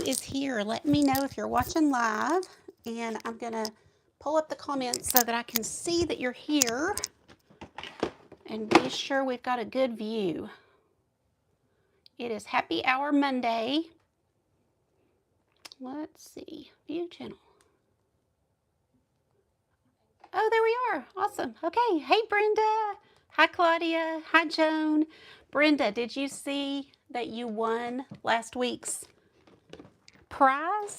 is here. Let me know if you're watching live, and I'm going to pull up the comments so that I can see that you're here and be sure we've got a good view. It is Happy Hour Monday. Let's see. View channel. Oh, there we are. Awesome. Okay. Hey, Brenda. Hi, Claudia. Hi, Joan. Brenda, did you see that you won last week's prize?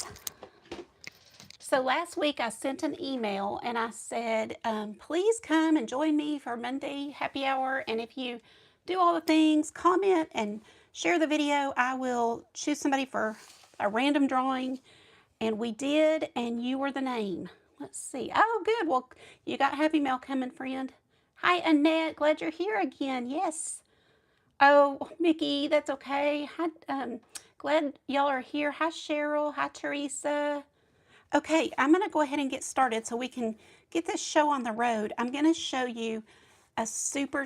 So last week I sent an email and I said, please come and join me for Monday Happy Hour. And if you do all the things, comment and share the video, I will choose somebody for a random drawing. And we did, and you were the name. Let's see. Oh, good. Well, you got Happy Mail coming, friend. Hi, Annette. Glad you're here again. Yes. Oh, Mickey, that's okay. Hi, glad y'all are here. Hi, Cheryl. Hi, Teresa. Okay, I'm going to go ahead and get started so we can get this show on the road. I'm going to show you a super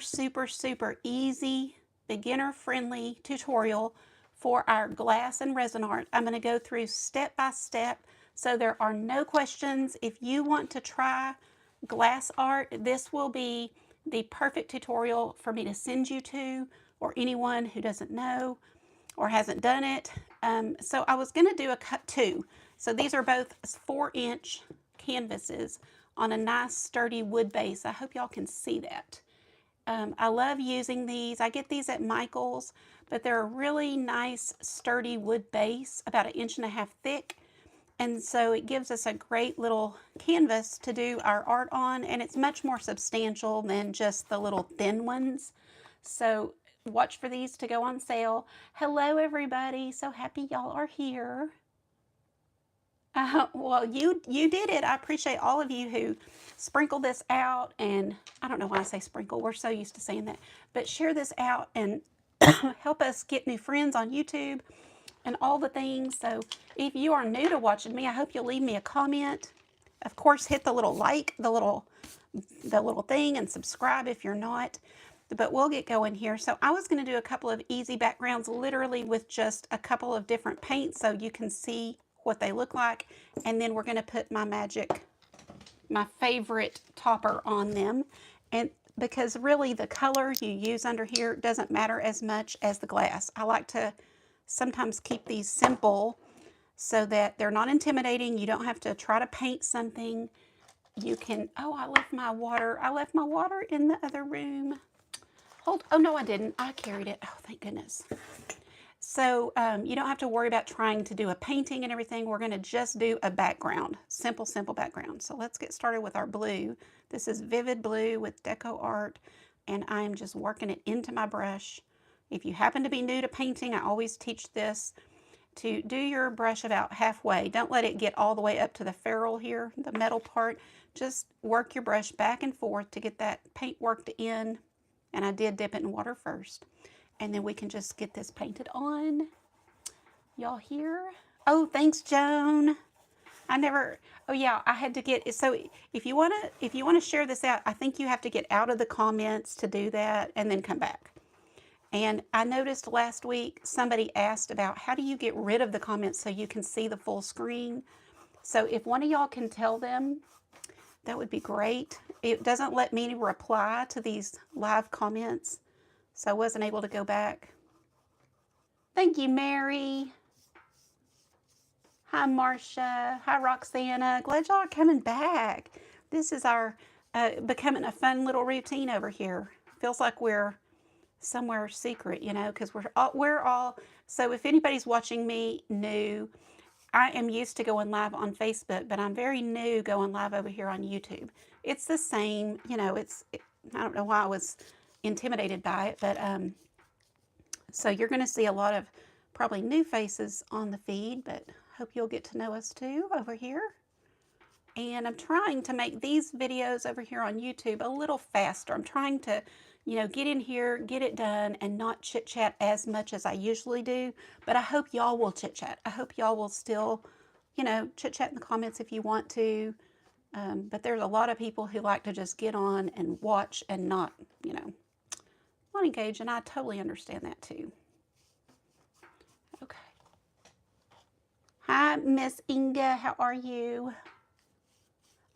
easy, beginner-friendly tutorial for our glass and resin art. I'm going to go through step by step so there are no questions. If you want to try glass art, this will be the perfect tutorial for me to send you to, or anyone who doesn't know or hasn't done it. So I was going to do a cut two. So these are both 4-inch canvases on a nice sturdy wood base. I hope y'all can see that. I love using these. I get these at Michael's, but they're a really nice sturdy wood base, about 1.5 inches thick. And so it gives us a great little canvas to do our art on, and it's much more substantial than just the little thin ones. So watch for these to go on sale. Hello, everybody. So happy y'all are here. Well, you did it. I appreciate all of you who sprinkle this out, and I don't know why I say sprinkle. We're so used to saying that. But share this out and help us get new friends on YouTube and all the things. So if you are new to watching me, I hope you'll leave me a comment. Of course, hit the little like, the little thing, and subscribe if you're not. But we'll get going here. So I was going to do a couple of easy backgrounds, literally with just a couple of different paints so you can see what they look like. And then we're going to put my favorite topper on them. And because really the color you use under here doesn't matter as much as the glass. I like to sometimes keep these simple so that they're not intimidating. You don't have to try to paint something. You can, oh, I left my water in the other room. Oh no, I didn't. I carried it. Oh, thank goodness. So you don't have to worry about trying to do a painting and everything. We're going to just do a background, simple background. So let's get started with our blue. This is Vivid Blue with Deco Art, and I'm just working it into my brush. If you happen to be new to painting, I always teach this, to do your brush about halfway. Don't let it get all the way up to the ferrule here, the metal part. Just work your brush back and forth to get that paint worked in. And I did dip it in water first. And then we can just get this painted on. Y'all here? Oh, thanks, Joan. Oh yeah, I had to get, so if you want to share this out, I think you have to get out of the comments to do that and then come back. And I noticed last week somebody asked about how do you get rid of the comments so you can see the full screen. So if one of y'all can tell them, that would be great. It doesn't let me reply to these live comments, so I wasn't able to go back. Thank you, Mary. Hi, Marcia. Hi, Roxana. Glad y'all are coming back. This is our becoming a fun little routine over here. Feels like we're somewhere secret, you know, because we're all, so if anybody's watching me new, I am used to going live on Facebook, but I'm very new going live over here on YouTube. It's the same, you know, I don't know why I was intimidated by it, but so you're going to see a lot of probably new faces on the feed, but hope you'll get to know us too over here. And I'm trying to make these videos over here on YouTube a little faster. I'm trying to, you know, get in here, get it done, and not chit chat as much as I usually do. But I hope y'all will chit chat. I hope y'all will still, you know, chit chat in the comments if you want to. But there's a lot of people who like to just get on and watch and not, you know, not engage. And I totally understand that too. Okay. Hi, Miss Inga. How are you?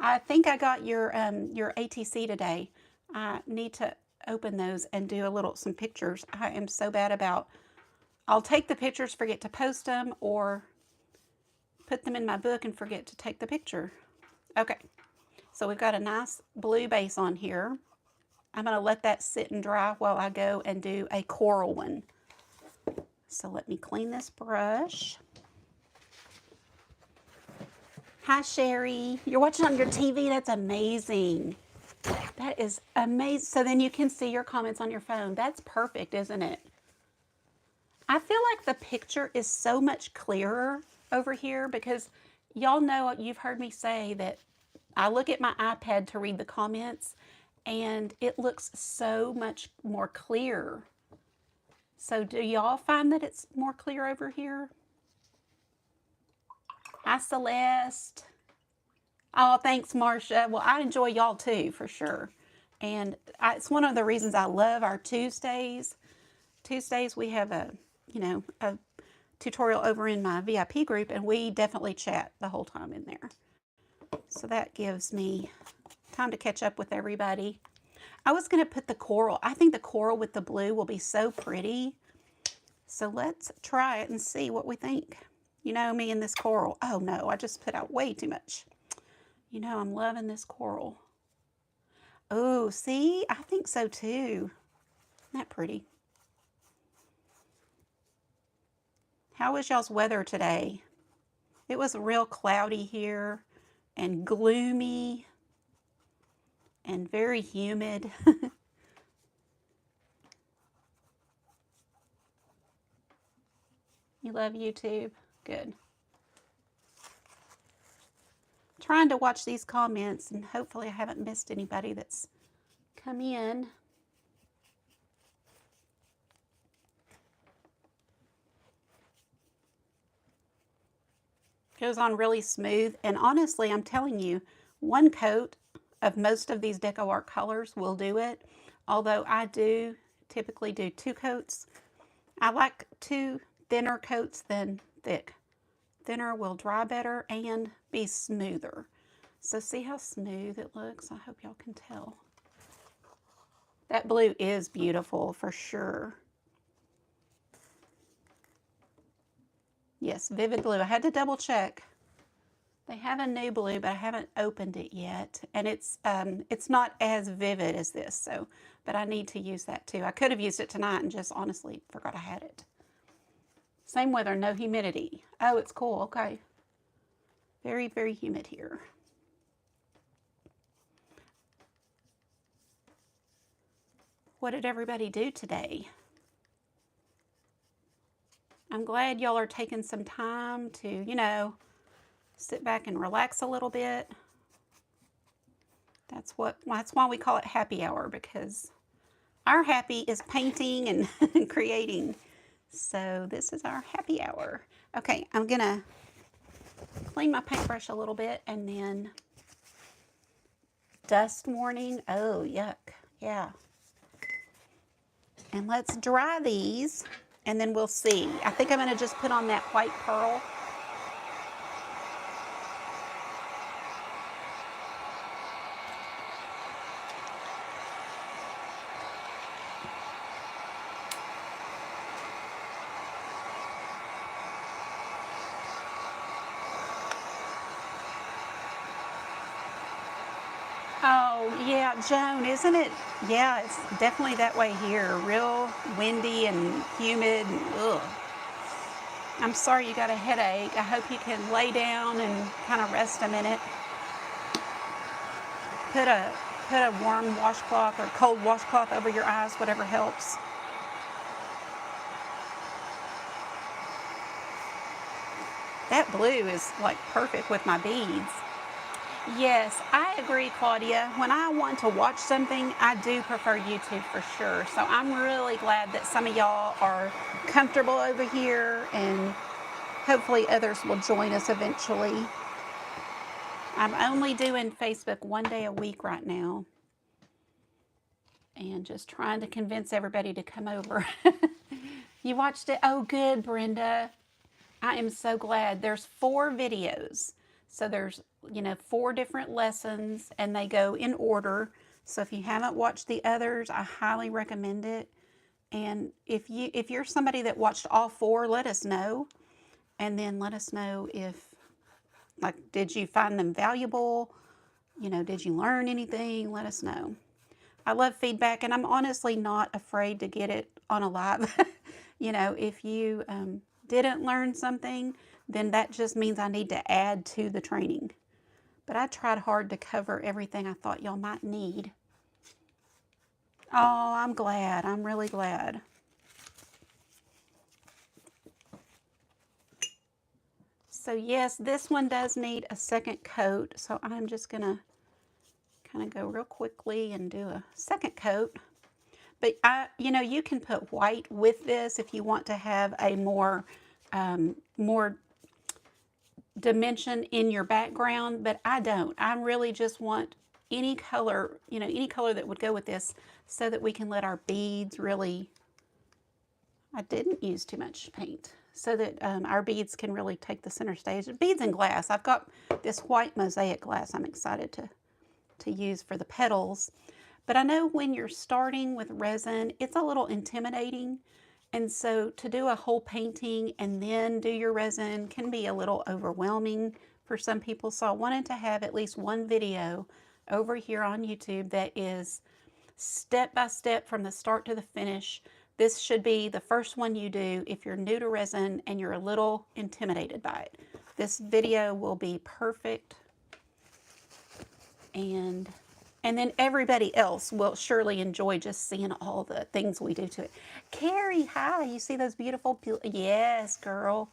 I think I got your ATC today. I need to open those and do some pictures. I am so bad about, I'll take the pictures, forget to post them, or put them in my book and forget to take the picture. Okay, so we've got a nice blue base on here. I'm going to let that sit and dry while I go and do a coral one. So let me clean this brush. Hi, Sherry. You're watching on your TV? That's amazing. That is amazing. So then you can see your comments on your phone. That's perfect, isn't it? I feel like the picture is so much clearer over here because y'all know, you've heard me say that I look at my iPad to read the comments and it looks so much more clear. So do y'all find that it's more clear over here? Hi, Celeste. Oh, thanks, Marcia. Well, I enjoy y'all too, for sure. And it's one of the reasons I love our Tuesdays. Tuesdays we have a tutorial over in my VIP group, and we definitely chat the whole time in there. So that gives me time to catch up with everybody. I was going to put the coral. I think the coral with the blue will be so pretty. So let's try it and see what we think. You know me and this coral. Oh no, I just put out way too much. You know, I'm loving this coral. Oh, see? I think so too. Isn't that pretty? How was y'all's weather today? It was real cloudy here and gloomy and very humid. You love YouTube? Good. Trying to watch these comments, and hopefully I haven't missed anybody that's come in. Goes on really smooth, and honestly, I'm telling you, one coat of most of these Deco Art colors will do it, although I do typically do 2 coats. I like 2 thinner coats than thick. Thinner will dry better and be smoother. So see how smooth it looks? I hope y'all can tell. That blue is beautiful for sure. Yes, vivid blue. I had to double check. They have a new blue, but I haven't opened it yet. And it's not as vivid as this, so, but I need to use that too. I could have used it tonight and just honestly forgot I had it. Same weather, no humidity. Oh, it's cool, okay. Very, very humid here. What did everybody do today? I'm glad y'all are taking some time to, you know, sit back and relax a little bit. That's why we call it happy hour, because our happy is painting and creating. So this is our happy hour. Okay, I'm gonna clean my paintbrush a little bit and then dust warning. Oh, yuck. Yeah. And let's dry these and then we'll see. I think I'm gonna just put on that white pearl. Oh, yeah, Joan, isn't it? Yeah, it's definitely that way here. Real windy and humid. And, ugh. I'm sorry you got a headache. I hope you can lay down and kind of rest a minute. Put a warm washcloth or cold washcloth over your eyes, whatever helps. That blue is like perfect with my beads. Yes, I agree, Claudia. When I want to watch something, I do prefer YouTube for sure. So I'm really glad that some of y'all are comfortable over here, and hopefully others will join us eventually. I'm only doing Facebook 1 day a week right now, and just trying to convince everybody to come over. You watched it? Oh, good, Brenda. I am so glad. There's 4 videos. So there's, 4 different lessons and they go in order. So if you haven't watched the others, I highly recommend it. And if you're somebody that watched all 4, let us know. And then let us know if, like, did you find them valuable? Did you learn anything? Let us know. I love feedback, and I'm honestly not afraid to get it on a live. If you didn't learn something, then that just means I need to add to the training. But I tried hard to cover everything I thought y'all might need. Oh, I'm glad. I'm really glad. So yes, this one does need a second coat. So I'm just going to kind of go real quickly and do a second coat. But you can put white with this if you want to have a more dimension in your background, but I don't. I really just want any color, any color that would go with this so that we can let our beads really, I didn't use too much paint, so that our beads can really take the center stage. Beads and glass. I've got this white mosaic glass I'm excited to use for the petals. But I know when you're starting with resin, it's a little intimidating. And so to do a whole painting and then do your resin can be a little overwhelming for some people. So I wanted to have at least one video over here on YouTube that is step by step from the start to the finish. This should be the first one you do if you're new to resin and you're a little intimidated by it. This video will be perfect. And then everybody else will surely enjoy just seeing all the things we do to it. Carrie, hi. You see those beautiful, yes, girl.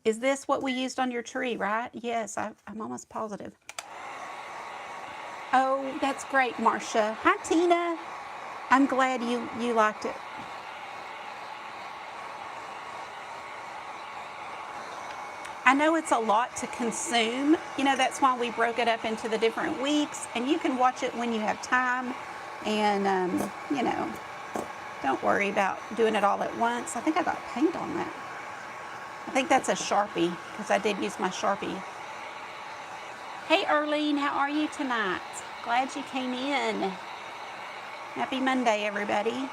Is this what we used on your tree, right? Yes, I'm almost positive. Oh, that's great, Marcia. Hi, Tina. I'm glad you liked it. I know it's a lot to consume. That's why we broke it up into the different weeks. And you can watch it when you have time. And, don't worry about doing it all at once. I think I got paint on that. I think that's a Sharpie because I did use my Sharpie. Hey, Erlene, how are you tonight? Glad you came in. Happy Monday, everybody.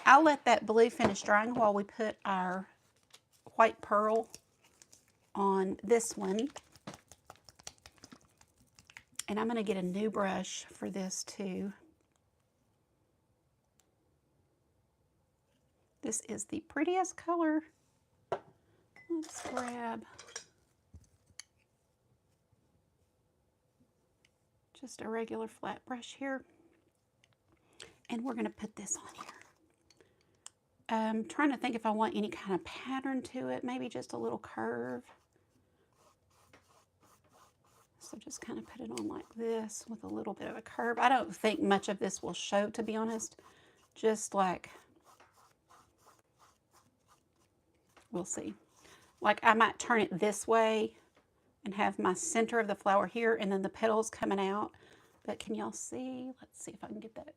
I'll let that blue finish drying while we put our white pearl on this one. And I'm going to get a new brush for this too. This is the prettiest color. Let's grab just a regular flat brush here. And we're going to put this on here. I'm trying to think if I want any kind of pattern to it, maybe just a little curve. So just kind of put it on like this with a little bit of a curve. I don't think much of this will show, to be honest. Just like, we'll see. Like I might turn it this way and have my center of the flower here and then the petals coming out. But can y'all see? Let's see if I can get that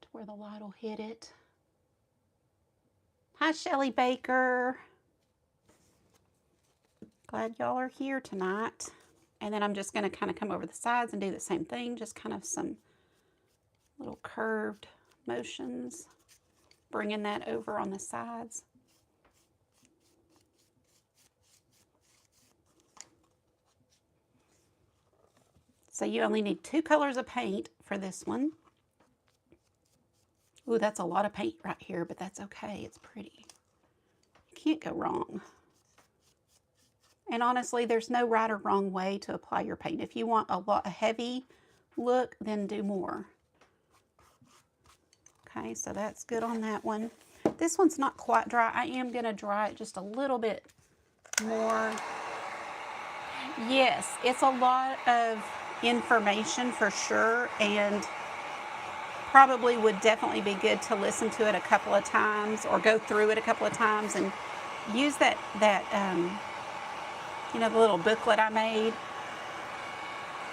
to where the light will hit it. Hi, Shelly Baker. Glad y'all are here tonight. And then I'm just going to kind of come over the sides and do the same thing. Just kind of some little curved motions. Bringing that over on the sides. So you only need 2 colors of paint for this one. Ooh, that's a lot of paint right here, but that's okay. It's pretty. You can't go wrong. And honestly, there's no right or wrong way to apply your paint. If you want a heavy look, then do more. Okay, so that's good on that one. This one's not quite dry. I am going to dry it just a little bit more. Yes, it's a lot of information for sure, and probably would definitely be good to listen to it a couple of times or go through it a couple of times and use that the little booklet I made.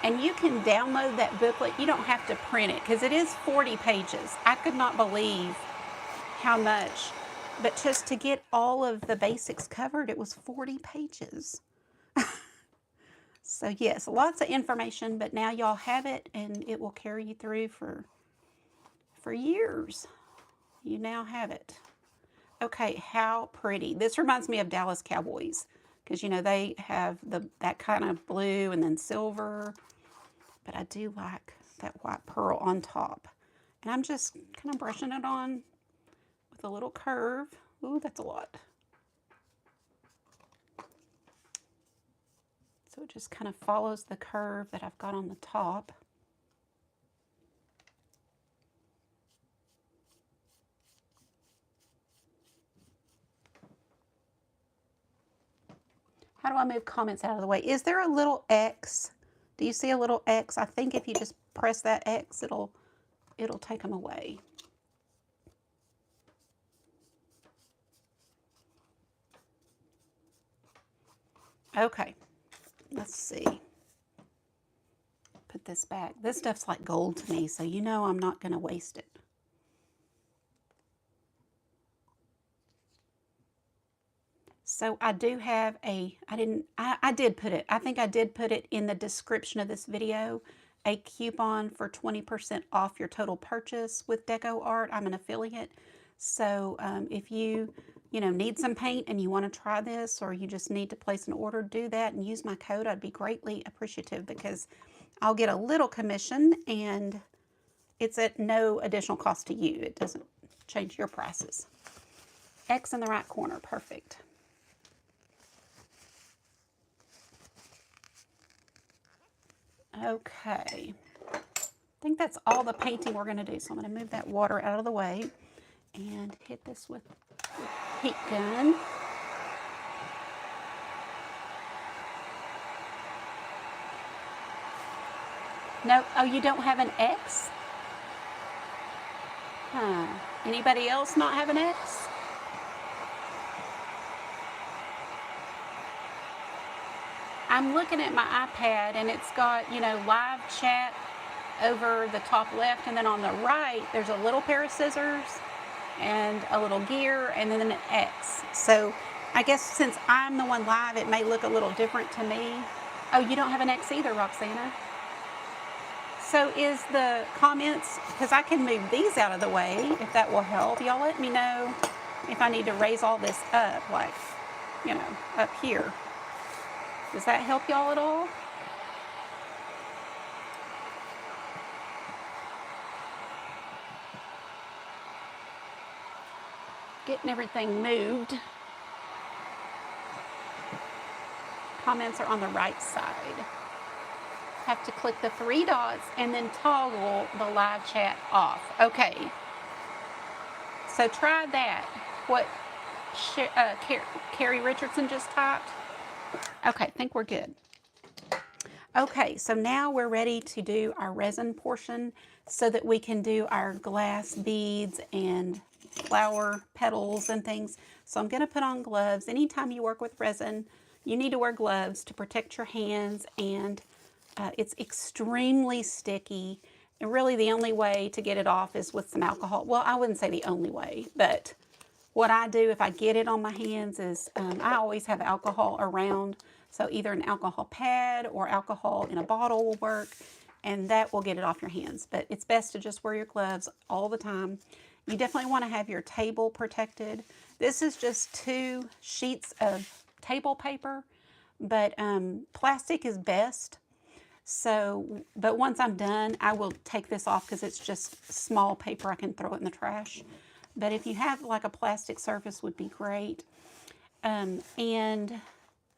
And you can download that booklet. You don't have to print it because it is 40 pages. I could not believe how much But just to get all of the basics covered, it was 40 pages. So yes, lots of information, but now y'all have it and it will carry you through for years. You now have it. Okay, how pretty. This reminds me of Dallas Cowboys because you know they have that kind of blue and then silver, but I do like that white pearl on top. And I'm just kind of brushing it on with a little curve. Ooh, that's a lot. So it just kind of follows the curve that I've got on the top. How do I move comments out of the way? Is there a little X? Do you see a little X? I think if you just press that X, it'll take them away. Okay, let's see. Put this back. This stuff's like gold to me, so you know I'm not going to waste it. So I do have I did put it, I think I did put it in the description of this video, a coupon for 20% off your total purchase with Deco Art. I'm an affiliate. So if you need some paint and you want to try this, or you just need to place an order, do that and use my code. I'd be greatly appreciative because I'll get a little commission and it's at no additional cost to you. It doesn't change your prices. X in the right corner, perfect. Okay, I think that's all the painting we're going to do. So I'm going to move that water out of the way and hit this with heat gun. No, oh, you don't have an X? Huh. Anybody else not have an X? I'm looking at my iPad and it's got, live chat over the top left, and then on the right there's a little pair of scissors and a little gear and then an X. So I guess since I'm the one live, it may look a little different to me. Oh, you don't have an X either, Roxana? So is the comments, because I can move these out of the way if that will help. Y'all let me know if I need to raise all this up, like, up here. Does that help y'all at all? Getting everything moved. Comments are on the right side. Have to click the three dots and then toggle the live chat off. Okay. So try that. What Carrie Richardson just typed. Okay, I think we're good. Okay, so now we're ready to do our resin portion so that we can do our glass beads and flower petals and things. So I'm going to put on gloves. Anytime you work with resin, you need to wear gloves to protect your hands, and it's extremely sticky. And really the only way to get it off is with some alcohol. Well, I wouldn't say the only way, but what I do if I get it on my hands is I always have alcohol around. So either an alcohol pad or alcohol in a bottle will work, and that will get it off your hands. But it's best to just wear your gloves all the time. You definitely want to have your table protected. This is just 2 sheets of table paper, but plastic is best. So, but once I'm done, I will take this off because it's just small paper. I can throw it in the trash. But if you have like a plastic surface, would be great. And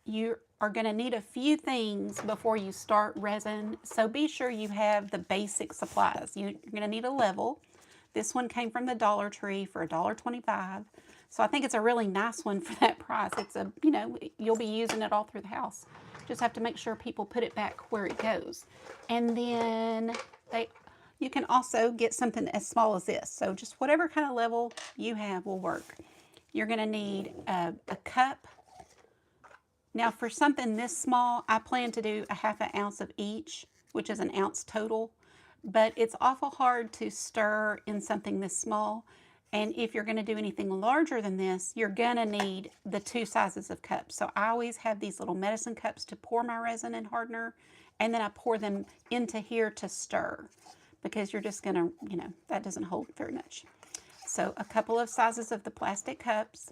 you are going to need a few things before you start resin. So be sure you have the basic supplies. You're going to need a level. This one came from the Dollar Tree for $1.25. So I think it's a really nice one for that price. It's a, you'll be using it all through the house. Just have to make sure people put it back where it goes. And then you can also get something as small as this. So just whatever kind of level you have will work. You're going to need a cup. Now for something this small, I plan to do a ½ ounce of each, which is an ounce total. But it's awful hard to stir in something this small. And if you're going to do anything larger than this, you're going to need the 2 sizes of cups. So I always have these little medicine cups to pour my resin and hardener, and then I pour them into here to stir, because you're just going to, you know, that doesn't hold very much. So a couple of sizes of the plastic cups.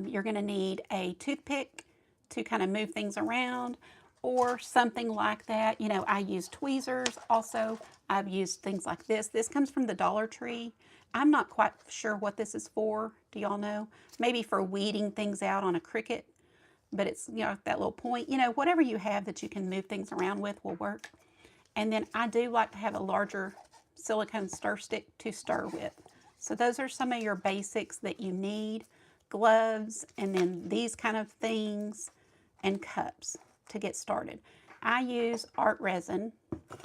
You're going to need a toothpick to kind of move things around, or something like that. You know, I use tweezers. Also, I've used things like this. This comes from the Dollar Tree. I'm not quite sure what this is for. Do y'all know? Maybe for weeding things out on a Cricut, but it's, you know, that little point. You know, whatever you have that you can move things around with will work. And then I do like to have a larger silicone stir stick to stir with. So those are some of your basics that you need. Gloves, and then these kind of things, and cups to get started. I use art resin.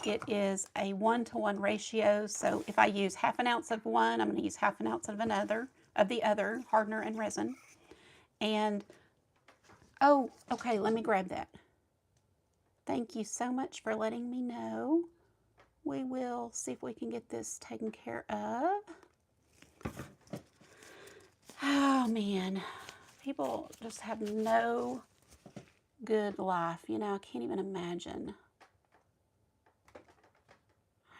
It is a 1-to-1 ratio, so if I use half an ounce of one, I'm going to use half an ounce of the other hardener and resin. And oh, okay, let me grab that. Thank you so much for letting me know. We will see if we can get this taken care of. Oh man, people just have no good life. You know, I can't even imagine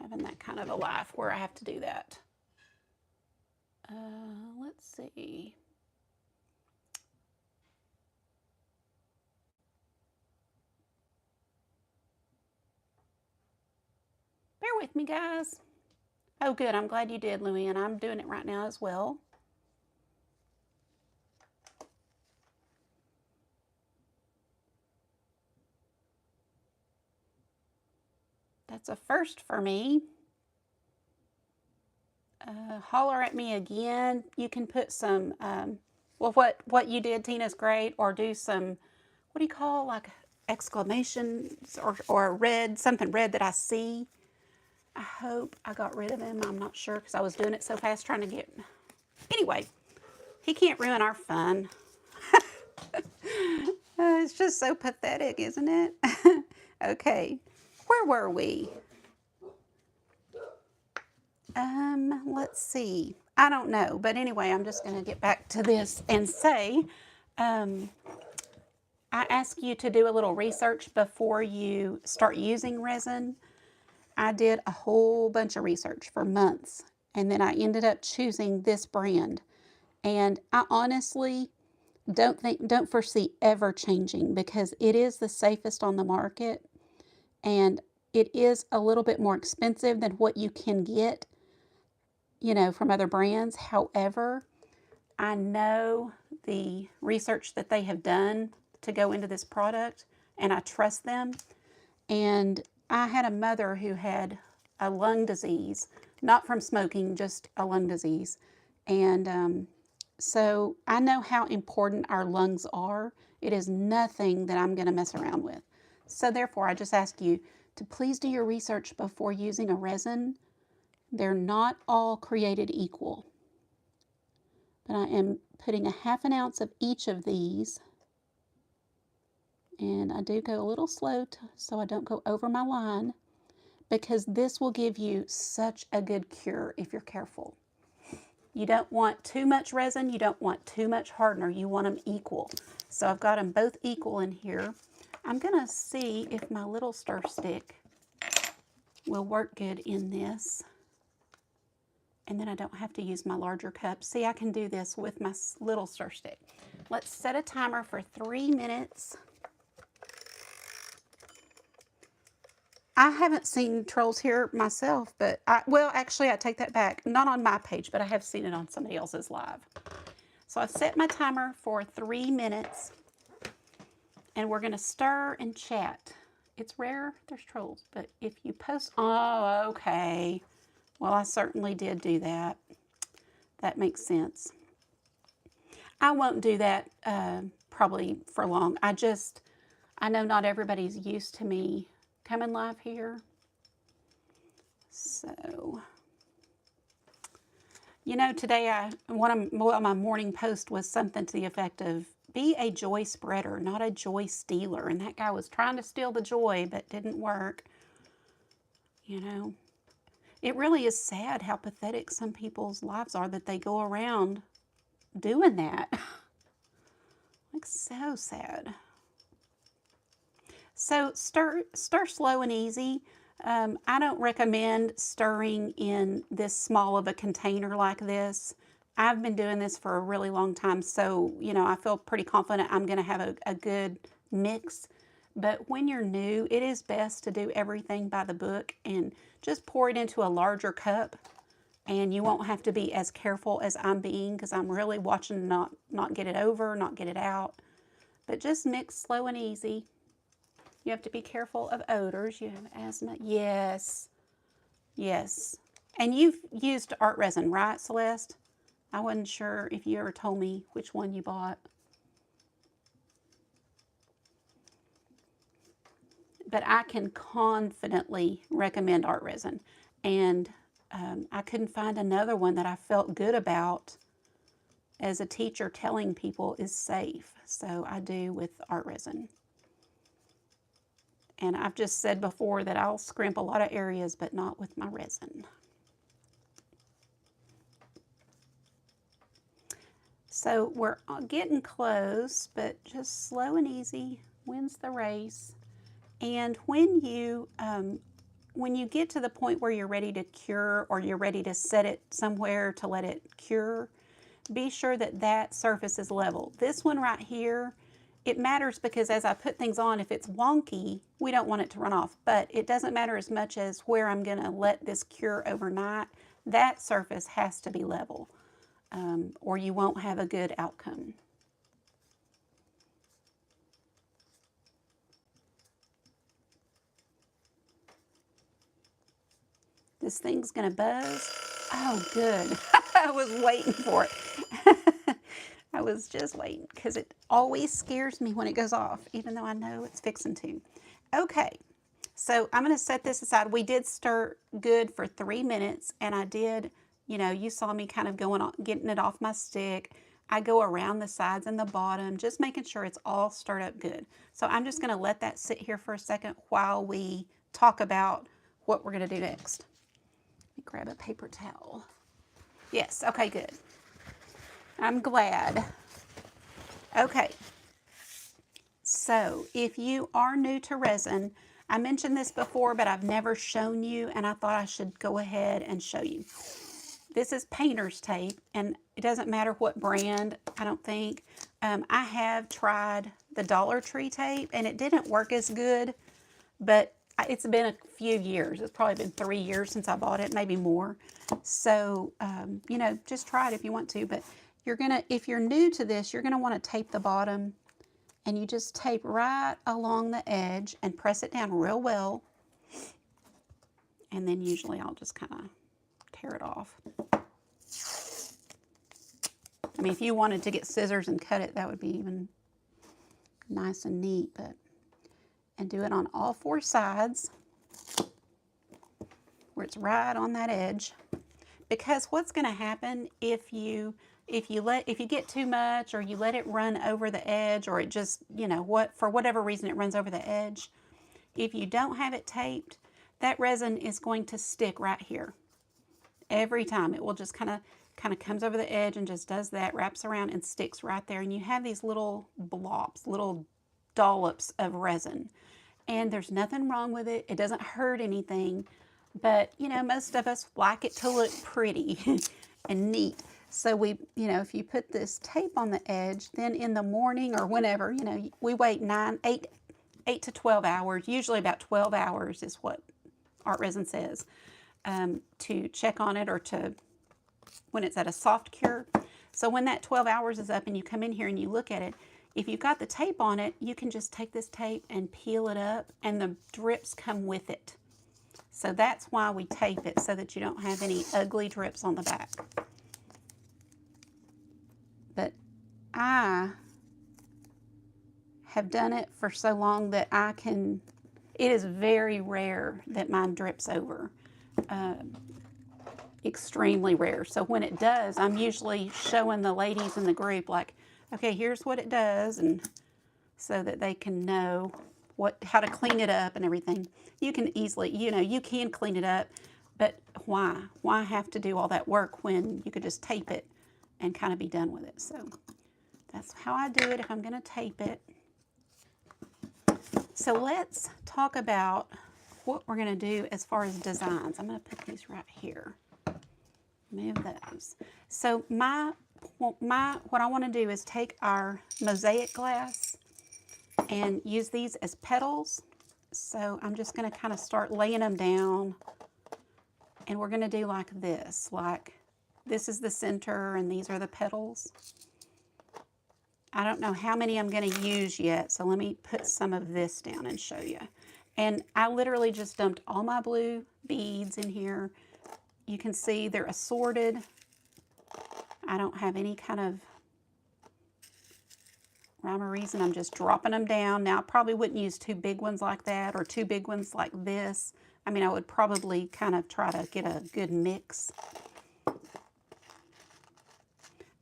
having that kind of a life where I have to do that. Let's see. Bear with me, guys. Oh, good. I'm glad you did, Louie, and I'm doing it right now as well. That's a first for me. Holler at me again. You can put some, well, what you did, Tina's great, or do some, what do you call, like exclamations, or red, something red that I see. I hope I got rid of him. I'm not sure because I was doing it so fast trying to get, anyway, he can't ruin our fun. It's just so pathetic, isn't it? Okay, where were we? Let's see. I don't know, but anyway, I'm just going to get back to this and say, I ask you to do a little research before you start using resin. I did a whole bunch of research for months, and then I ended up choosing this brand. And I honestly don't foresee ever changing, because it is the safest on the market, and it is a little bit more expensive than what you can get, you know, from other brands. However, I know the research that they have done to go into this product, and I trust them. And I had a mother who had a lung disease, not from smoking, just a lung disease. And so I know how important our lungs are. It is nothing that I'm going to mess around with. So therefore, I just ask you to please do your research before using a resin. They're not all created equal. But I am putting a half an ounce of each of these. And I do go a little slow so I don't go over my line, because this will give you such a good cure if you're careful. You don't want too much resin. You don't want too much hardener. You want them equal. So I've got them both equal in here. I'm going to see if my little stir stick will work good in this. And then I don't have to use my larger cup. See, I can do this with my little stir stick. Let's set a timer for 3 minutes. I haven't seen trolls here myself, but well, actually, I take that back. Not on my page, but I have seen it on somebody else's live. So I've set my timer for 3 minutes, and we're going to stir and chat. It's rare there's trolls, but if you post, oh, okay. Well, I certainly did do that. That makes sense. I won't do that probably for long. I know not everybody's used to me coming live here. So, you know, today my morning post was something to the effect of, be a joy spreader, not a joy stealer. And that guy was trying to steal the joy, but didn't work. You know, It really is sad how pathetic some people's lives are that they go around doing that. Like, so sad. So stir slow and easy. I don't recommend stirring in this small of a container like this. I've been doing this for a really long time, so, you know, I feel pretty confident I'm going to have a good mix. But when you're new, it is best to do everything by the book and just pour it into a larger cup. And you won't have to be as careful as I'm being, because I'm really watching to not get it over, not get it out. But just mix slow and easy. You have to be careful of odors. You have asthma. Yes. Yes. And you've used art resin, right, Celeste? I wasn't sure if you ever told me which one you bought. But I can confidently recommend art resin. And I couldn't find another one that I felt good about as a teacher telling people is safe. So I do with art resin. And I've just said before that I'll scrimp a lot of areas, but not with my resin. So we're getting close, but just slow and easy wins the race. And when you get to the point where you're ready to cure, or you're ready to set it somewhere to let it cure, be sure that that surface is level. This one right here, it matters because as I put things on, if it's wonky, we don't want it to run off. But it doesn't matter as much as where I'm going to let this cure overnight. That surface has to be level, or you won't have a good outcome. This thing's going to buzz. Oh, good. I was waiting for it. I was just waiting, because it always scares me when it goes off, even though I know it's fixing to. Okay, so I'm going to set this aside. We did stir good for 3 minutes, and I did, you know, you saw me kind of going on, getting it off my stick. I go around the sides and the bottom, just making sure it's all stirred up good. So I'm just going to let that sit here for a second while we talk about what we're going to do next. Let me grab a paper towel. Yes, okay, good. I'm glad. Okay, so if you are new to resin, I mentioned this before, but I've never shown you, and I thought I should go ahead and show you. This is painter's tape, and it doesn't matter what brand, I don't think. I have tried the Dollar Tree tape, and it didn't work as good, but it's been a few years. It's probably been 3 years since I bought it, maybe more. So, you know, just try it if you want to, but if you're new to this, you're gonna want to tape the bottom, and you just tape right along the edge and press it down real well. And then usually I'll just kind of tear it off. I mean, if you wanted to get scissors and cut it, that would be even nice and neat, and do it on all 4 sides where it's right on that edge. Because what's going to happen if you get too much, or you let it run over the edge, or it just, you know, for whatever reason it runs over the edge, if you don't have it taped, that resin is going to stick right here. Every time it will just kind of comes over the edge and just does that, wraps around and sticks right there. And you have these little blobs, little dollops of resin. And there's nothing wrong with it. It doesn't hurt anything. But, you know, most of us like it to look pretty and neat. So you know, if you put this tape on the edge, then in the morning or whenever, you know, we wait 8 to 12 hours, usually about 12 hours is what art resin says, to check on it, or when it's at a soft cure. So when that 12 hours is up and you come in here and you look at it, if you've got the tape on it, you can just take this tape and peel it up, and the drips come with it. So that's why we tape it, so that you don't have any ugly drips on the back. But I have done it for so long that it is very rare that mine drips over. Extremely rare. So when it does, I'm usually showing the ladies in the group, like, okay, here's what it does, and so that they can know how to clean it up and everything. You can easily, you know, you can clean it up, But why? Why have to do all that work when you could just tape it and kind of be done with it? So that's how I do it if I'm going to tape it. So let's talk about what we're going to do as far as designs. I'm going to put these right here. Move those. So what I want to do is take our mosaic glass and use these as petals. So I'm just going to kind of start laying them down, and we're going to do like this. Like this is the center and these are the petals. I don't know how many I'm going to use yet, so let me put some of this down and show you. And I literally just dumped all my blue beads in here. You can see they're assorted. I don't have any kind of rhyme or reason. I'm just dropping them down. Now, I probably wouldn't use two big ones like that or two big ones like this. I mean, I would probably kind of try to get a good mix.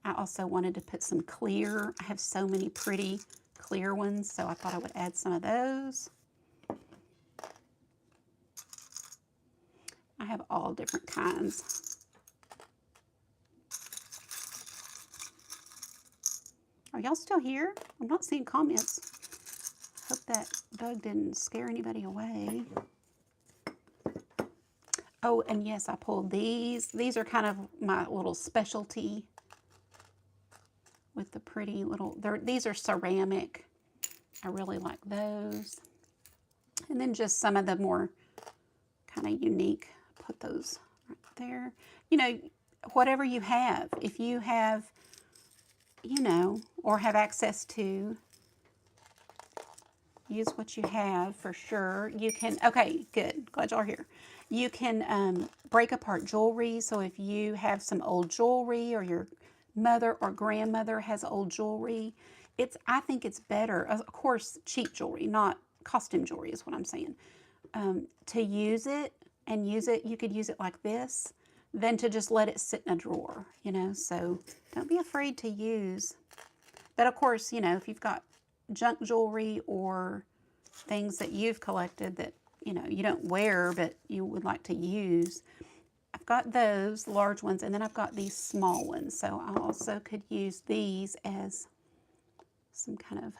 I also wanted to put some clear. I have so many pretty clear ones, so I thought I would add some of those. I have all different kinds. Are y'all still here? I'm not seeing comments. Hope that bug didn't scare anybody away. Oh, and yes, I pulled these. These are kind of my little specialty with the pretty little, these are ceramic. I really like those. And then just some of the more kind of unique, put those right there. You know, whatever you have, if you have, you know, or have access to, use what you have for sure. You can, okay, good, glad y'all are here. You can break apart jewelry. So if you have some old jewelry or your mother or grandmother has old jewelry, I think it's better, of course, cheap jewelry, not costume jewelry is what I'm saying, to use it and use it, you could use it like this, than to just let it sit in a drawer, you know, so don't be afraid to use. But of course, you know, if you've got junk jewelry or things that you've collected that, you know, you don't wear but you would like to use, I've got those large ones, and then I've got these small ones. So I also could use these as some kind of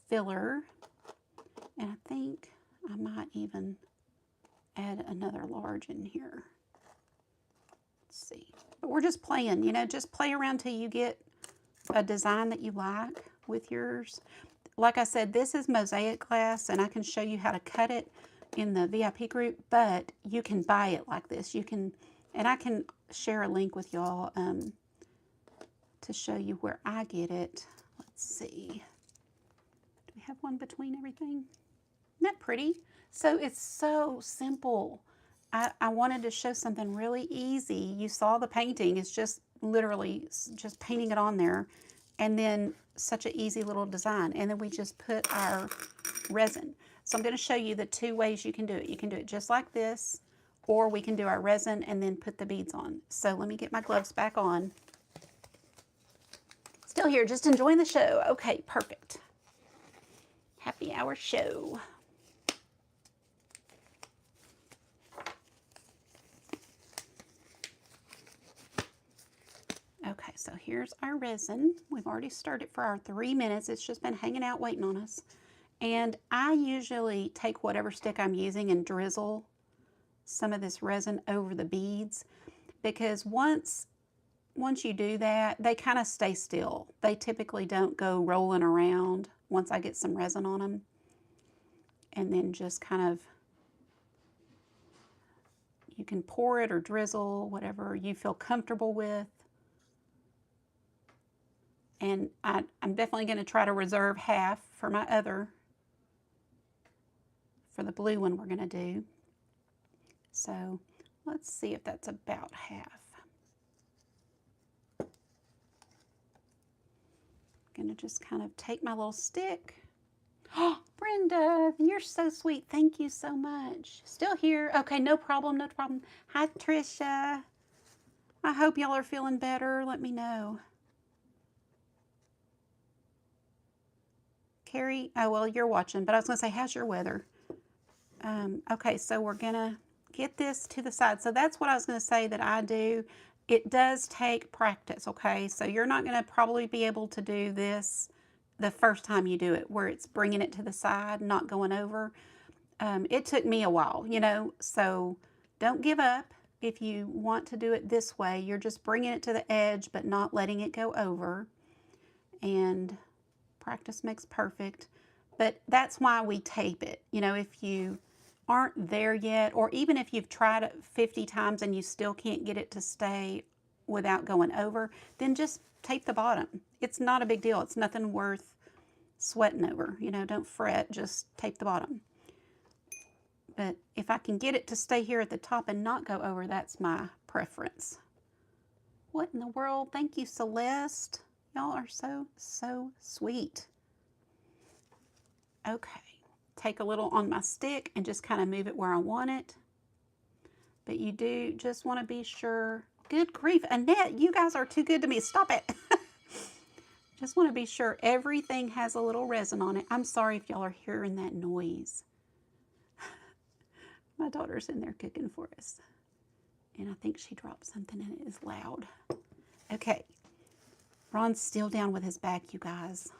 filler. And I think I might even add another large in here. Let's see. But we're just playing, you know, just play around till you get a design that you like with yours. Like I said, this is mosaic glass, and I can show you how to cut it in the VIP group, but you can buy it like this. You can, and I can share a link with y'all to show you where I get it. Let's see. Do we have one between everything? Isn't that pretty? So it's so simple. I wanted to show something really easy. You saw the painting. It's just literally just painting it on there, and then such an easy little design. And then we just put our resin. So I'm going to show you the two ways you can do it. You can do it just like this, or we can do our resin and then put the beads on. So let me get my gloves back on. Still here, just enjoying the show. Okay, perfect. Happy hour show. Okay, so here's our resin. We've already stirred it for our 3 minutes. It's just been hanging out waiting on us. And I usually take whatever stick I'm using and drizzle some of this resin over the beads, because once you do that, they kind of stay still. They typically don't go rolling around once I get some resin on them. And then just kind of, you can pour it or drizzle, whatever you feel comfortable with. And I'm definitely going to try to reserve half for my other, for the blue one we're going to do. So let's see if that's about half. I'm going to just kind of take my little stick. Oh, Brenda, you're so sweet. Thank you so much. Still here. Okay, no problem, no problem. Hi, Trisha. I hope y'all are feeling better. Let me know. Carrie, oh, well, you're watching, but I was going to say, how's your weather? Okay, so we're going to get this to the side. So that's what I was going to say that I do. It does take practice, okay? So you're not going to probably be able to do this the first time you do it, where it's bringing it to the side, not going over. It took me a while, you know, so don't give up. If you want to do it this way, you're just bringing it to the edge, but not letting it go over. And practice makes perfect. But that's why we tape it. You know, if you aren't there yet, or even if you've tried it 50 times and you still can't get it to stay without going over, then just tape the bottom. It's not a big deal. It's nothing worth sweating over. You know, don't fret, just tape the bottom. But if I can get it to stay here at the top and not go over, that's my preference. What in the world? Thank you, Celeste. Y'all are so, so sweet. Okay, take a little on my stick and just kind of move it where I want it. But you do just want to be sure. Good grief, Annette, you guys are too good to me. Stop it. Just want to be sure everything has a little resin on it. I'm sorry if y'all are hearing that noise. My daughter's in there cooking for us. And I think she dropped something and it is loud. Okay. Ron's still down with his back, you guys.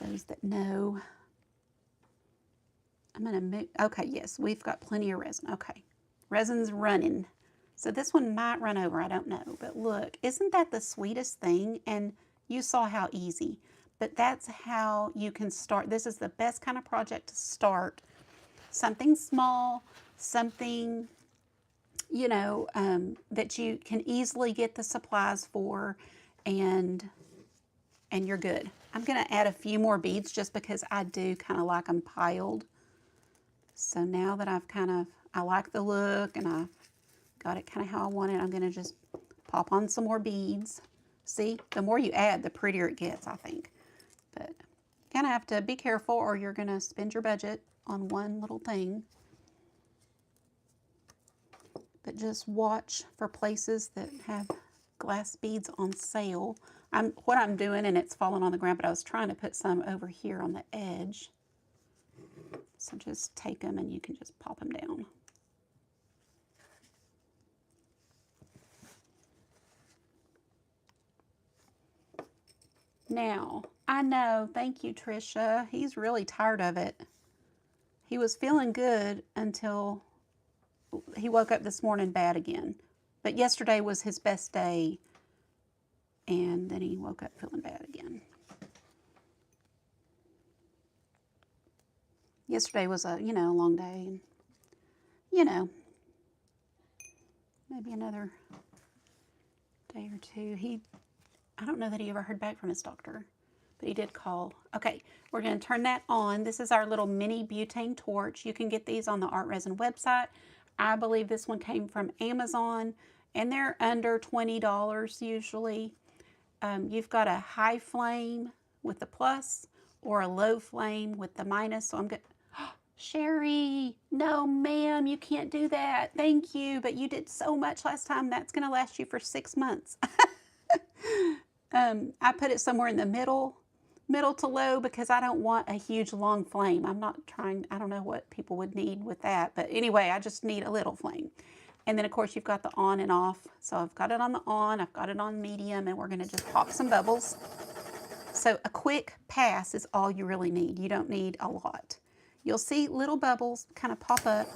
Those that know. I'm going to move. Okay, yes, we've got plenty of resin. Okay. Resin's running. So this one might run over. I don't know. But look, isn't that the sweetest thing? And you saw how easy. But that's how you can start. This is the best kind of project to start. Something small, something, you know, that you can easily get the supplies for, and you're good. I'm going to add a few more beads just because I do kind of like them piled. So now that I like the look and I've got it kind of how I want it, I'm going to just pop on some more beads. See, the more you add, the prettier it gets, I think. But you kind of have to be careful or you're going to spend your budget on one little thing. But just watch for places that have glass beads on sale. What I'm doing, and it's falling on the ground, but I was trying to put some over here on the edge. So just take them and you can just pop them down. Now, I know, thank you, Trisha. He's really tired of it. He was feeling good until he woke up this morning bad again. But yesterday was his best day, and then he woke up feeling bad again. Yesterday was a long day, and maybe another day or two. I don't know that he ever heard back from his doctor, but he did call. Okay, we're going to turn that on. This is our little mini butane torch. You can get these on the Art Resin website. I believe this one came from Amazon, and they're under $20 usually. You've got a high flame with the plus or a low flame with the minus. So I'm good. Sherry, no ma'am, you can't do that. Thank you, but you did so much last time. That's going to last you for 6 months. I put it somewhere in the middle to low because I don't want a huge long flame. I'm not trying, I don't know what people would need with that, but anyway, I just need a little flame. And then of course you've got the on and off. So I've got it on the on, I've got it on medium, and we're going to just pop some bubbles. So a quick pass is all you really need. You don't need a lot. You'll see little bubbles kind of pop up,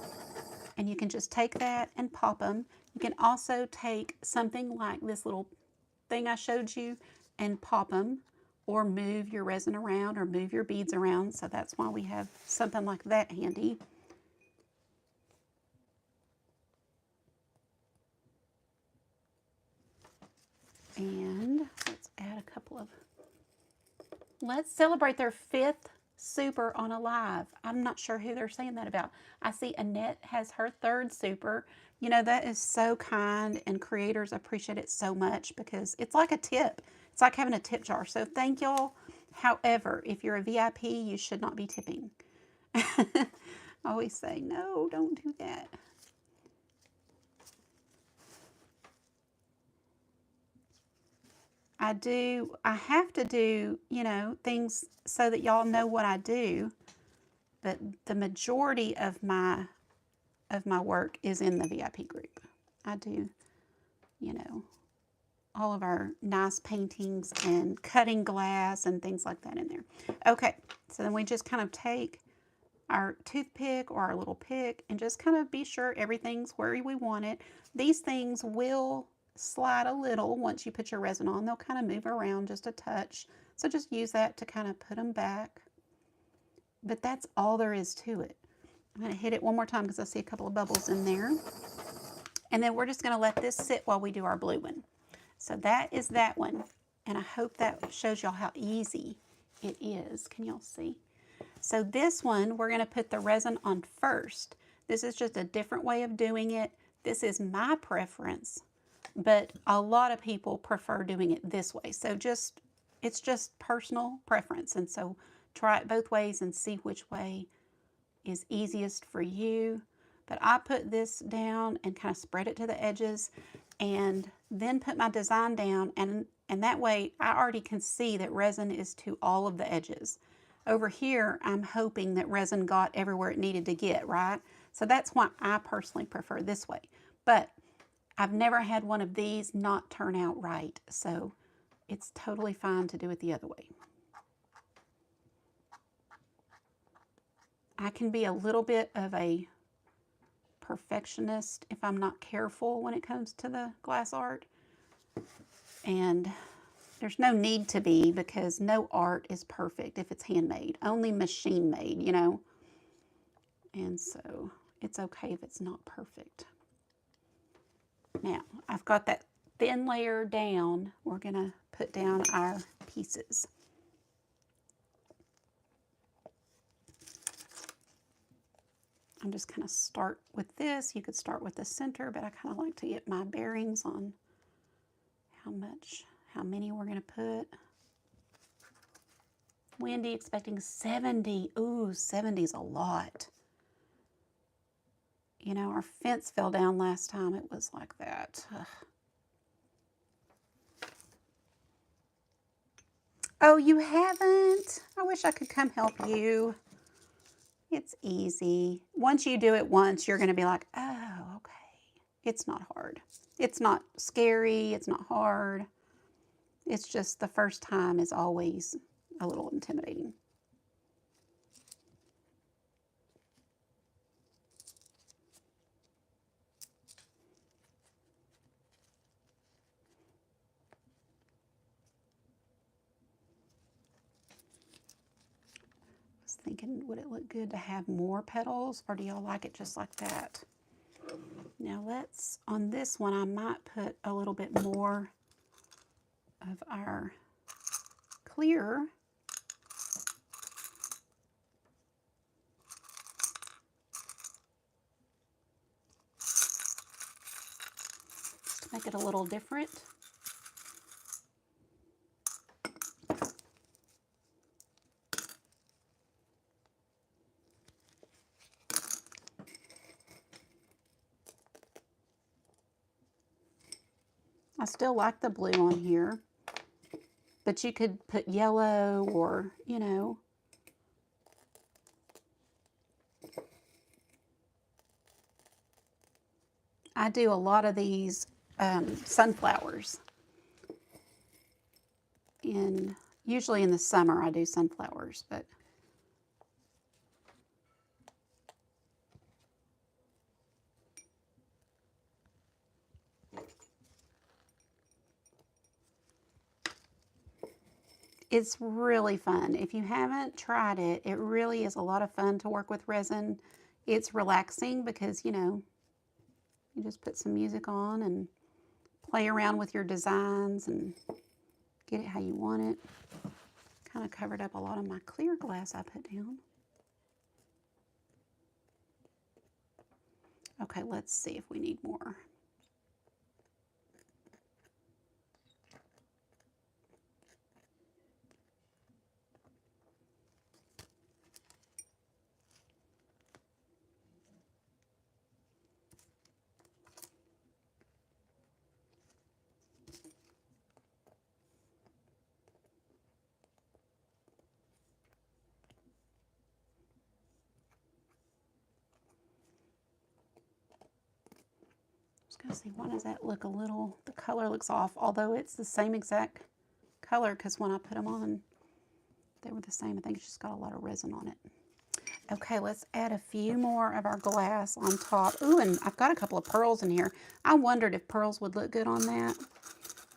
and you can just take that and pop them. You can also take something like this little thing I showed you and pop them, or move your resin around or move your beads around. So that's why we have something like that handy. And let's add a couple of, let's celebrate their 5th super on a live. I'm not sure who they're saying that about. I see Annette has her 3rd super. You know, that is so kind, and creators appreciate it so much because it's like a tip. It's like having a tip jar. So thank y'all. However, if you're a VIP, you should not be tipping. I always say, no, don't do that. I have to do, things so that y'all know what I do. but the majority of my work is in the VIP group. I do, you know, all of our nice paintings and cutting glass and things like that in there. Okay, so then we just kind of take our toothpick or our little pick and just kind of be sure everything's where we want it. These things will slide a little once you put your resin on. They'll kind of move around just a touch. So just use that to kind of put them back. But that's all there is to it. I'm going to hit it one more time because I see a couple of bubbles in there. And then we're just going to let this sit while we do our blue one. So that is that one. And I hope that shows y'all how easy it is. Can y'all see? So this one, we're going to put the resin on first. This is just a different way of doing it. This is my preference, but a lot of people prefer doing it this way. So it's just personal preference. And so try it both ways and see which way is easiest for you. But I put this down and kind of spread it to the edges and then put my design down, and that way I already can see that resin is to all of the edges. Over here, I'm hoping that resin got everywhere it needed to get, right? So that's why I personally prefer this way. But I've never had one of these not turn out right, so it's totally fine to do it the other way. I can be a little bit of a perfectionist if I'm not careful when it comes to the glass art. And there's no need to be, because no art is perfect if it's handmade. Only machine made, you know. And so it's okay if it's not perfect. Now, I've got that thin layer down. We're going to put down our pieces. I'm just kind of start with this. You could start with the center, but I kind of like to get my bearings on how many we're going to put. Wendy expecting 70. Ooh, 70 is a lot. You know, our fence fell down last time. It was like that. Ugh. Oh, you haven't? I wish I could come help you. It's easy. Once you do it once, you're going to be like, oh, okay. It's not hard. It's not scary. It's not hard. It's just the first time is always a little intimidating. I was thinking, would it look good to have more petals, or do y'all like it just like that? Now let's, on this one, I might put a little bit more of our clear. To make it a little different. I still like the blue on here, but you could put yellow or, you know. I do a lot of these sunflowers. Usually in the summer I do sunflowers, but it's really fun. If you haven't tried it, it really is a lot of fun to work with resin. It's relaxing because, you know, you just put some music on and play around with your designs and get it how you want it. Kind of covered up a lot of my clear glass I put down. Okay, let's see if we need more. Let's see, why does that look a little, the color looks off, although it's the same exact color, because when I put them on, they were the same. I think it's just got a lot of resin on it. Okay, let's add a few more of our glass on top. Ooh, and I've got a couple of pearls in here. I wondered if pearls would look good on that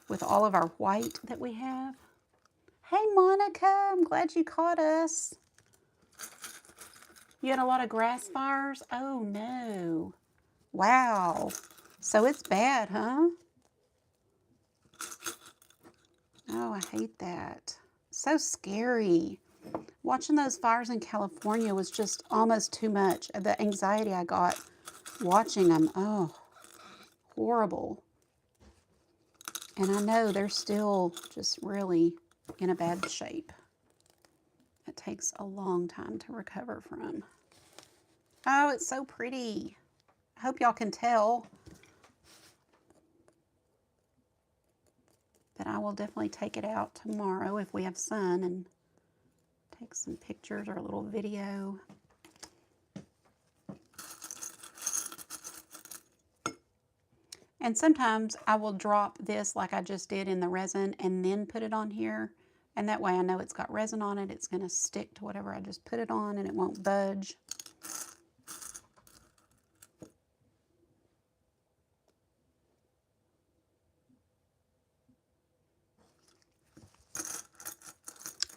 with all of our white that we have. Hey, Monica, I'm glad you caught us. You had a lot of grass fires? Oh, no. Wow. So it's bad, huh? Oh, I hate that. So scary. Watching those fires in California was just almost too much. The anxiety I got watching them. Oh, horrible. And I know they're still just really in a bad shape. It takes a long time to recover from. Oh, it's so pretty. I hope y'all can tell. But I will definitely take it out tomorrow if we have sun and take some pictures or a little video. And sometimes I will drop this like I just did in the resin and then put it on here. And that way I know it's got resin on it. It's going to stick to whatever I just put it on and it won't budge.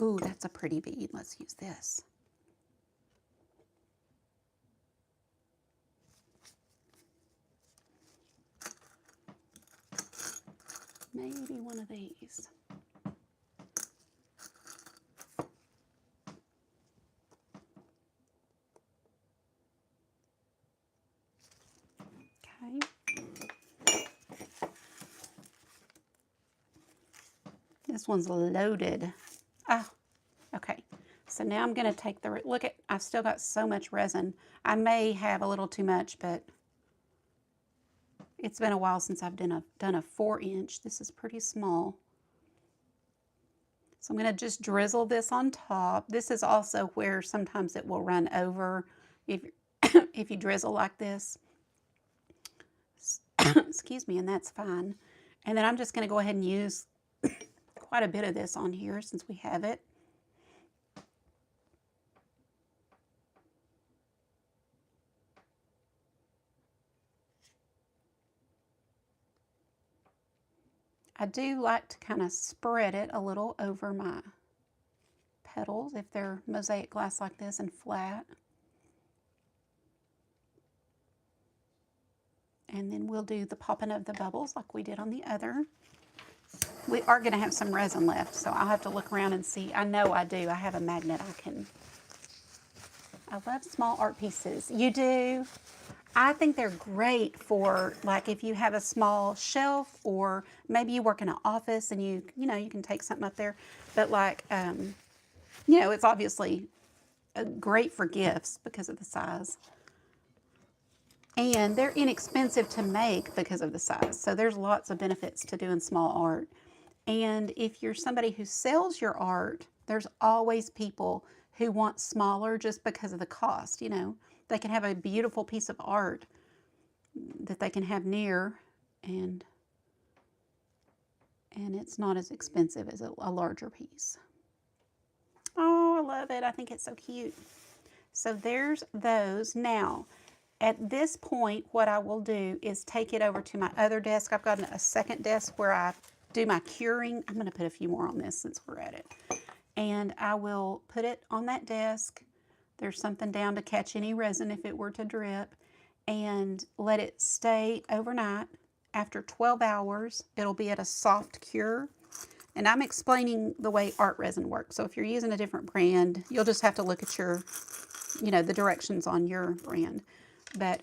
Ooh, that's a pretty bead. Let's use this. Maybe one of these. Okay. This one's loaded. Ah, okay. So now I'm going to take the, look at, I've still got so much resin. I may have a little too much, but it's been a while since I've done a 4-inch. This is pretty small. So I'm going to just drizzle this on top. This is also where sometimes it will run over if, if you drizzle like this. Excuse me, and that's fine. And then I'm just going to go ahead and use quite a bit of this on here since we have it. I do like to kind of spread it a little over my petals if they're mosaic glass like this and flat. And then we'll do the popping of the bubbles like we did on the other. We are going to have some resin left, so I'll have to look around and see. I know I do. I have a magnet I can. I love small art pieces. You do? I think they're great for, like, if you have a small shelf or maybe you work in an office and you know, you can take something up there. But like, you know, it's obviously great for gifts because of the size. And they're inexpensive to make because of the size. So there's lots of benefits to doing small art. And if you're somebody who sells your art, there's always people who want smaller just because of the cost, you know. They can have a beautiful piece of art that they can have near, and it's not as expensive as a larger piece. Oh, I love it. I think it's so cute. So there's those. Now, at this point, what I will do is take it over to my other desk. I've got a second desk where I do my curing. I'm going to put a few more on this since we're at it. And I will put it on that desk. There's something down to catch any resin if it were to drip, and let it stay overnight. After 12 hours, it'll be at a soft cure. And I'm explaining the way art resin works. So if you're using a different brand, you'll just have to look at your, you know, the directions on your brand. But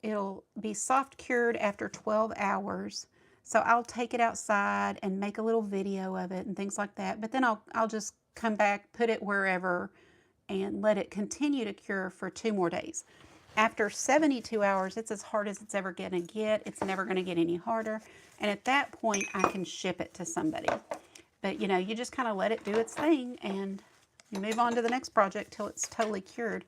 it'll be soft cured after 12 hours. So I'll take it outside and make a little video of it and things like that. But then I'll just come back, put it wherever, and let it continue to cure for 2 more days. After 72 hours, it's as hard as it's ever going to get. It's never going to get any harder. And at that point, I can ship it to somebody. But, you know, you just kind of let it do its thing and you move on to the next project till it's totally cured.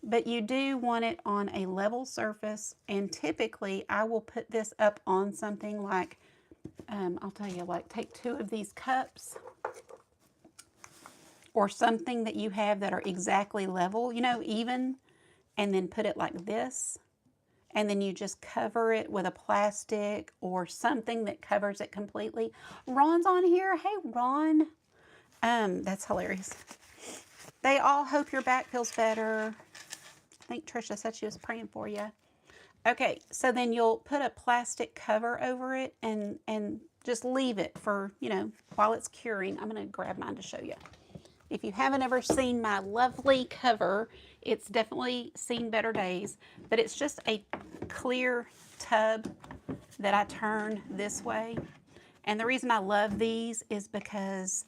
but you do want it on a level surface, and typically I will put this up on something like, I'll tell you, like take 2 of these cups or something that you have that are exactly level, you know, even, and then put it like this, and then you just cover it with a plastic or something that covers it completely. Ron's on here. Hey, Ron. That's hilarious. They all hope your back feels better. I think Trisha said she was praying for you. Okay, so then you'll put a plastic cover over it and just leave it for, you know, while it's curing. I'm going to grab mine to show you. If you haven't ever seen my lovely cover, it's definitely seen better days, but it's just a clear tub that I turn this way. And the reason I love these is because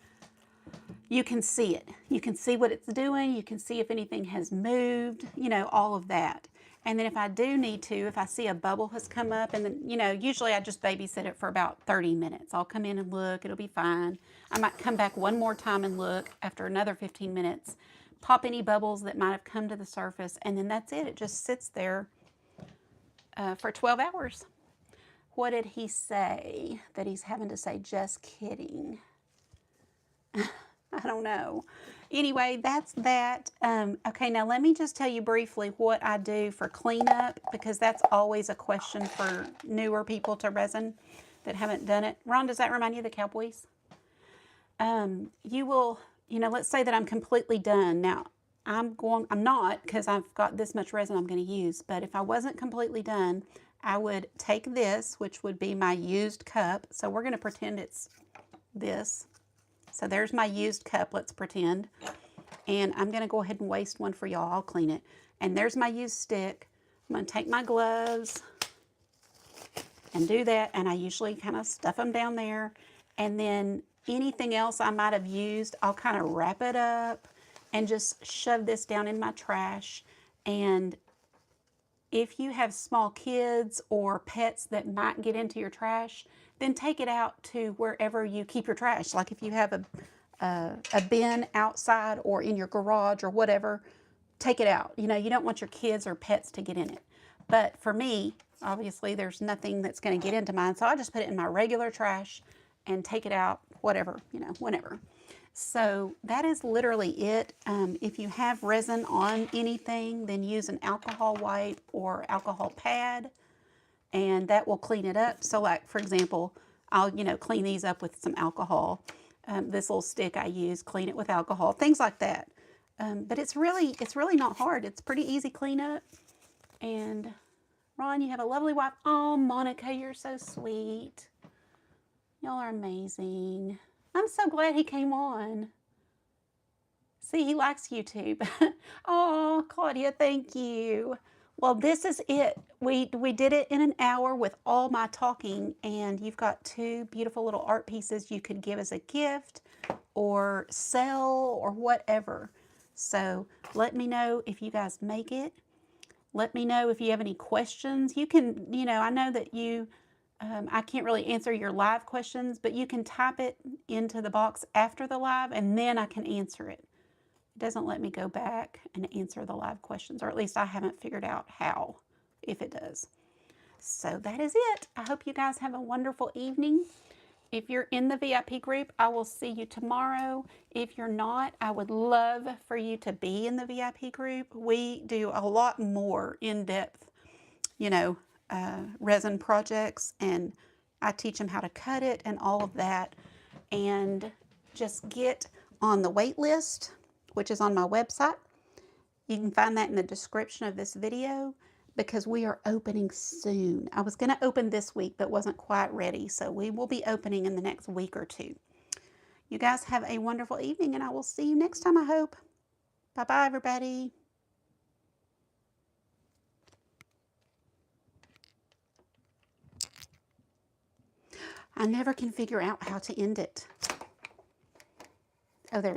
you can see it. You can see what it's doing. You can see if anything has moved, you know, all of that. And then if I do need to, if I see a bubble has come up, and then, you know, usually I just babysit it for about 30 minutes. I'll come in and look, it'll be fine. I might come back one more time and look after another 15 minutes, pop any bubbles that might have come to the surface, and then that's it. It just sits there for 12 hours. What did he say that he's having to say? Just kidding. I don't know. Anyway, that's that. Okay, now let me just tell you briefly what I do for cleanup, because that's always a question for newer people to resin that haven't done it. Ron, does that remind you of the Cowboys? You will, you know, let's say that I'm completely done. Now, I'm not, because I've got this much resin I'm going to use, but if I wasn't completely done, I would take this, which would be my used cup. So we're going to pretend it's this. So there's my used cup, let's pretend. And I'm going to go ahead and waste one for y'all. I'll clean it. And there's my used stick. I'm going to take my gloves and do that. And I usually kind of stuff them down there. And then anything else I might have used, I'll kind of wrap it up and just shove this down in my trash. And if you have small kids or pets that might get into your trash, then take it out to wherever you keep your trash. Like if you have a bin outside or in your garage or whatever, take it out. You know, you don't want your kids or pets to get in it. But for me, obviously there's nothing that's going to get into mine. So I just put it in my regular trash and take it out, whatever, you know, whenever. So that is literally it. If you have resin on anything, then use an alcohol wipe or alcohol pad, and that will clean it up. So like, for example, I'll, you know, clean these up with some alcohol. This little stick I use, clean it with alcohol, things like that. But it's really not hard. It's pretty easy cleanup. And Ron, you have a lovely wife. Oh, Monica, you're so sweet. Y'all are amazing. I'm so glad he came on. See, he likes YouTube. Oh, Claudia, thank you. Well, this is it. We did it in an hour with all my talking, and you've got 2 beautiful little art pieces you could give as a gift or sell or whatever. So let me know if you guys make it. Let me know if you have any questions. You can, you know, I know that you, I can't really answer your live questions, but you can type it into the box after the live, and then I can answer it. It doesn't let me go back and answer the live questions, or at least I haven't figured out how, if it does. So that is it. I hope you guys have a wonderful evening. If you're in the VIP group, I will see you tomorrow. If you're not, I would love for you to be in the VIP group. We do a lot more in-depth, you know, resin projects, and I teach them how to cut it and all of that. And just get on the wait list, which is on my website. You can find that in the description of this video, because we are opening soon. I was going to open this week, but wasn't quite ready. So we will be opening in the next week or 2. You guys have a wonderful evening, and I will see you next time, I hope. Bye-bye, everybody. I never can figure out how to end it. Oh, there.